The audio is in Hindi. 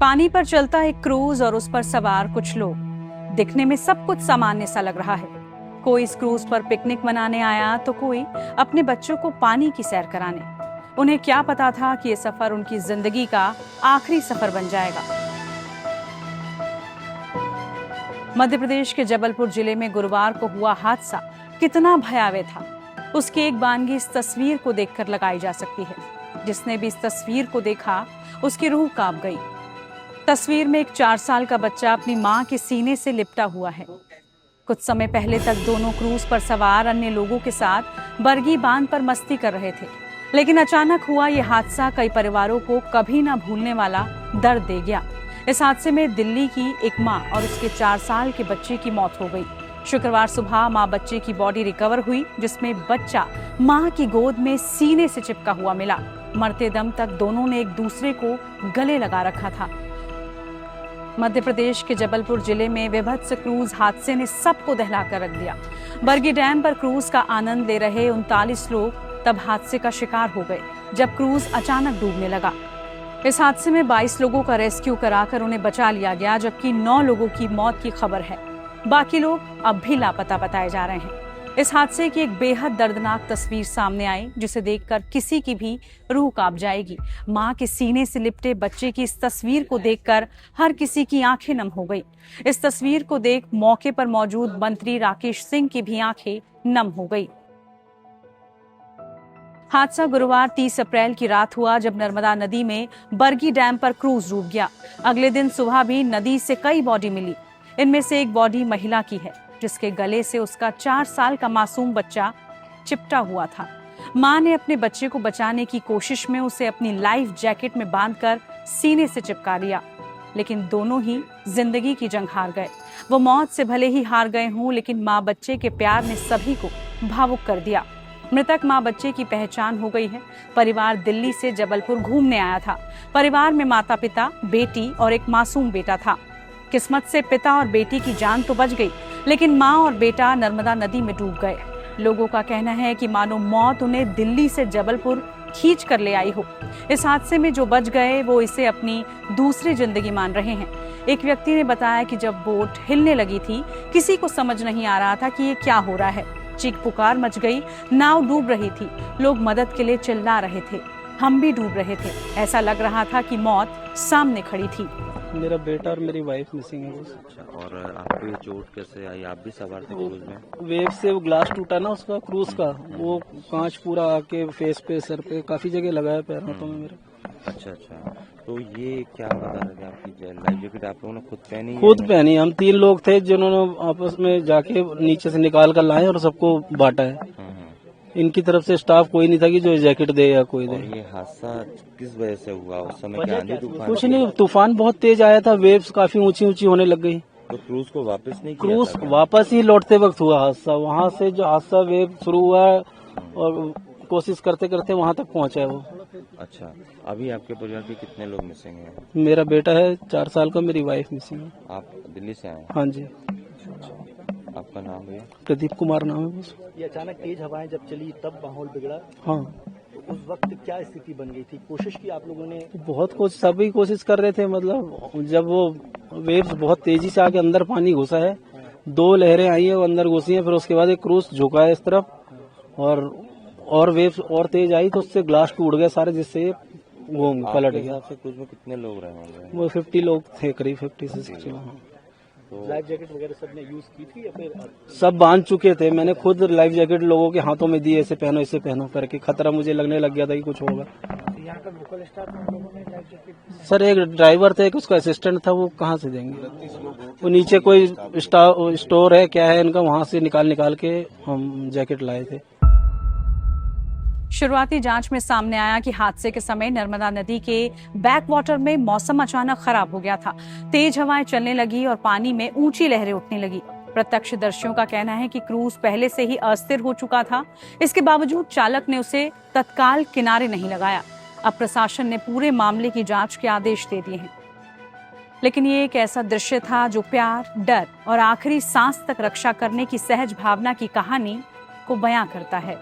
पानी पर चलता एक क्रूज और उस पर सवार कुछ लोग। दिखने में सब कुछ सामान्य सा लग रहा है। कोई इस क्रूज पर पिकनिक मनाने आया तो कोई अपने बच्चों को पानी की सैर कराने। उन्हें क्या पता था कि ये सफर उनकी जिंदगी का आखिरी सफर बन जाएगा। मध्य प्रदेश के जबलपुर जिले में गुरुवार को हुआ हादसा कितना भयावह था, उसकी एक वानगी इस तस्वीर को देखकर लगाई जा सकती है। जिसने भी इस तस्वीर को देखा उसकी रूह कांप गई। तस्वीर में एक 4 साल का बच्चा अपनी मां के सीने से लिपटा हुआ है। कुछ समय पहले तक दोनों क्रूज पर सवार अन्य लोगों के साथ बरगी बांध पर मस्ती कर रहे थे, लेकिन अचानक हुआ ये हादसा कई परिवारों को कभी ना भूलने वाला दर्द दे गया। इस हादसे में दिल्ली की एक मां और उसके 4 साल के बच्चे की मौत हो गई। शुक्रवार सुबह मां बच्चे की बॉडी रिकवर हुई, जिसमें बच्चा मां की गोद में सीने से चिपका हुआ मिला। मरते दम तक दोनों ने एक दूसरे को गले लगा रखा था। मध्य प्रदेश के जबलपुर जिले में विभत्स क्रूज हादसे ने सबको दहलाकर रख दिया। बरगी डैम पर क्रूज का आनंद ले रहे 39 लोग तब हादसे का शिकार हो गए जब क्रूज अचानक डूबने लगा। इस हादसे में 22 लोगों का रेस्क्यू कराकर उन्हें बचा लिया गया, जबकि 9 लोगों की मौत की खबर है। बाकी लोग अब भी लापता बताए जा रहे हैं। इस हादसे की एक बेहद दर्दनाक तस्वीर सामने आई, जिसे देखकर किसी की भी रूह कांप जाएगी। मां के सीने से लिपटे बच्चे की इस तस्वीर को देखकर हर किसी की आंखें नम हो गई। इस तस्वीर को देख मौके पर मौजूद मंत्री राकेश सिंह की भी आंखें नम हो गई। हादसा गुरुवार 30 अप्रैल की रात हुआ, जब नर्मदा नदी में बरगी डैम पर क्रूज डूब गया। अगले दिन सुबह भी नदी से कई बॉडी मिली। इनमें से एक बॉडी महिला की है, जिसके गले से उसका 4 साल का मासूम बच्चा चिपटा हुआ था। मां ने अपने बच्चे को बचाने की कोशिश में उसे अपनी लाइफ जैकेट में बांधकर सीने से चिपका लिया, लेकिन दोनों ही जिंदगी की जंग हार गए। वो मौत से भले ही हार गए हों, लेकिन मां बच्चे के प्यार ने सभी को भावुक कर दिया। मृतक मां बच्चे की पहचान हो गई है। परिवार दिल्ली से जबलपुर घूमने आया था। परिवार में माता पिता, बेटी और एक मासूम बेटा था। किस्मत से पिता और बेटी की जान तो बच गई, लेकिन मां और बेटा नर्मदा नदी में डूब गए। लोगों का कहना है कि मानो मौत उन्हें दिल्ली से जबलपुर खींच कर ले आई हो। इस हादसे में जो बच गए वो इसे अपनी दूसरी जिंदगी मान रहे हैं। एक व्यक्ति ने बताया कि जब बोट हिलने लगी थी, किसी को समझ नहीं आ रहा था कि ये क्या हो रहा है। चीख पुकार मच गई, नाव डूब रही थी, लोग मदद के लिए चिल्ला रहे थे, हम भी डूब रहे थे। ऐसा लग रहा था कि मौत सामने खड़ी थी। मेरा बेटा और मेरी वाइफ मिसिंग है। अच्छा, और आपको ये चोट कैसे आई? आप भी सवार थे क्रूज में? वेव से वो ग्लास टूटा ना उसका क्रूज का, वो कांच पूरा आके फेस पे, सर पे, काफी जगह लगाया पैर हाथों में मेरे। अच्छा, तो ये क्या बता रहे थे? आपकी लाइफ जैकेट आप लोगों ने खुद पहनी? खुद पहनी। हम 3 लोग थे जिन्होंने आपस में जाके नीचे से निकाल कर लाए और सबको बांटा है। इनकी तरफ से स्टाफ कोई नहीं था कि जो जैकेट दे या कोई दे। ये हादसा किस वजह से हुआ? उस समय क्या आंधी तूफान? कुछ नहीं, तूफान बहुत तेज आया था, वेव्स काफी ऊंची ऊंची होने लग गई। तो क्रूज को वापस नहीं किया? क्रूज वापस ही लौटते वक्त हुआ हादसा। वहाँ से जो हादसा वेव शुरू हुआ और कोशिश करते करते वहाँ तक पहुँचा है वो। अच्छा, अभी आपके परिवार के कितने लोग मिसिंग हैं? मेरा बेटा है 4 साल का, मेरी वाइफ मिसिंग है। आप दिल्ली से आए? हाँ जी। आपका नाम भैया? प्रदीप कुमार नाम है बस। ये अचानक तेज हवाएं जब चली तब माहौल बिगड़ा। हाँ, तो उस वक्त क्या स्थिति बन गई थी? कोशिश की आप लोगों ने? बहुत कोशिश, सभी कोशिश कर रहे थे। मतलब जब वो वेव्स बहुत तेजी से आके अंदर पानी घुसा है, 2 लहरें आई है, वो अंदर घुसी है, फिर उसके बाद एक क्रूज झुका है इस तरफ और वेव्स और तेज आई तो उससे ग्लास टूट गए सारे, जिससे वो पलट गया। आपसे क्रूज में कितने लोग रहे होंगे? वो 50 लोग थे, करीब 50 से 60। लाइफ जैकेट वगैरह सबने यूज की थी या फिर? सब बांध चुके थे। मैंने खुद लाइफ जैकेट लोगों के हाथों में दी, ऐसे पहनो ऐसे पहनो करके। खतरा मुझे लगने लग गया था कि कुछ होगा। यहाँ पर लोकल स्टाफ में लोगों ने लाइफ जैकेट? सर, एक ड्राइवर थे, एक उसका असिस्टेंट था, वो कहाँ से देंगे? वो नीचे कोई स्टोर है क्या है इनका, वहाँ से निकाल के हम जैकेट लाए थे। शुरुआती जांच में सामने आया कि हादसे के समय नर्मदा नदी के बैक वाटर में मौसम अचानक खराब हो गया था। तेज हवाएं चलने लगी और पानी में ऊंची लहरें उठने लगी। प्रत्यक्षदर्शियों का कहना है कि क्रूज पहले से ही अस्थिर हो चुका था। इसके बावजूद चालक ने उसे तत्काल किनारे नहीं लगाया। अब प्रशासन ने पूरे मामले की जांच के आदेश दे दिए हैं। लेकिन ये एक ऐसा दृश्य था जो प्यार, डर और आखिरी सांस तक रक्षा करने की सहज भावना की कहानी को बयां करता है।